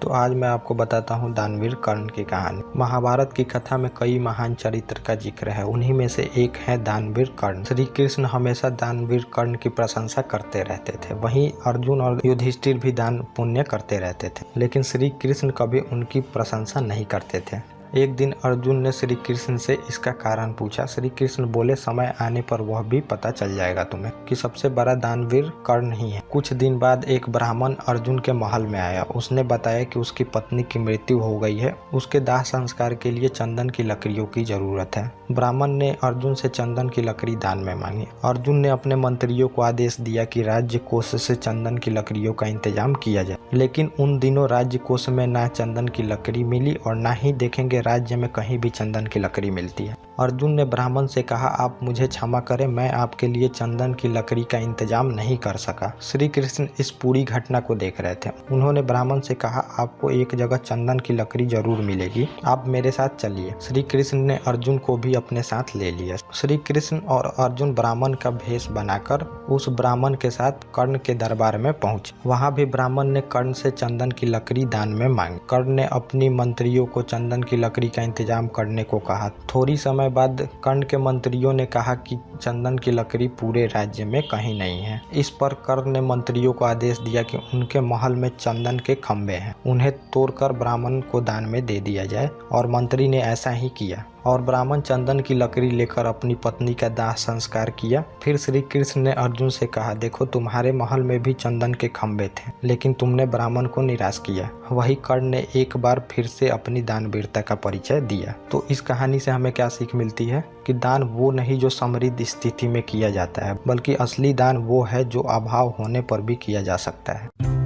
तो आज मैं आपको बताता हूँ दानवीर कर्ण की कहानी। महाभारत की कथा में कई महान चरित्र का जिक्र है, उन्हीं में से एक है दानवीर कर्ण। श्री कृष्ण हमेशा दानवीर कर्ण की प्रशंसा करते रहते थे। वहीं अर्जुन और युधिष्ठिर भी दान पुण्य करते रहते थे, लेकिन श्री कृष्ण कभी उनकी प्रशंसा नहीं करते थे। एक दिन अर्जुन ने श्री कृष्ण से इसका कारण पूछा। श्री कृष्ण बोले, समय आने पर वह भी पता चल जाएगा तुम्हें कि सबसे बड़ा दानवीर कर्ण ही है। कुछ दिन बाद एक ब्राह्मण अर्जुन के महल में आया। उसने बताया कि उसकी पत्नी की मृत्यु हो गई है, उसके दाह संस्कार के लिए चंदन की लकड़ियों की जरूरत है। ब्राह्मण ने अर्जुन से चंदन की लकड़ी दान में मांगी। अर्जुन ने अपने मंत्रियों को आदेश दिया कि राज्य कोष से चंदन की लकड़ियों का इंतजाम किया जाए, लेकिन उन दिनों राज्य कोष में ना चंदन की लकड़ी मिली और ना ही देखेंगे राज्य में कहीं भी चंदन की लकड़ी मिलती है। अर्जुन ने ब्राह्मण से कहा, आप मुझे क्षमा करें, मैं आपके लिए चंदन की लकड़ी का इंतजाम नहीं कर सका। श्री कृष्ण इस पूरी घटना को देख रहे थे। उन्होंने ब्राह्मण से कहा, आपको एक जगह चंदन की लकड़ी जरूर मिलेगी, आप मेरे साथ चलिए। श्री कृष्ण ने अर्जुन को भी अपने साथ ले लिया। श्री कृष्ण और अर्जुन ब्राह्मण का भेष बनाकर उस ब्राह्मण के साथ कर्ण के दरबार में पहुंचे। वहां भी ब्राह्मण ने कर्ण से चंदन की लकड़ी दान में मांगी। कर्ण ने अपनी मंत्रियों को चंदन की लकड़ी का इंतजाम करने को कहा। थोड़ी समय बाद कर्ण के मंत्रियों ने कहा कि चंदन की लकड़ी पूरे राज्य में कहीं नहीं है। इस पर कर्ण ने मंत्रियों को आदेश दिया कि उनके महल में चंदन के खंभे हैं, उन्हें तोड़कर ब्राह्मण को दान में दे दिया जाए, और मंत्री ने ऐसा ही किया और ब्राह्मण चंदन की लकड़ी लेकर अपनी पत्नी का दाह संस्कार किया। फिर श्री कृष्ण ने अर्जुन से कहा, देखो तुम्हारे महल में भी चंदन के खंभे थे, लेकिन तुमने ब्राह्मण को निराश किया। वही कर्ण ने एक बार फिर से अपनी दानवीरता का परिचय दिया। तो इस कहानी से हमें क्या सीख मिलती है कि दान वो नहीं जो समृद्ध स्थिति में किया जाता है, बल्कि असली दान वो है जो अभाव होने पर भी किया जा सकता है।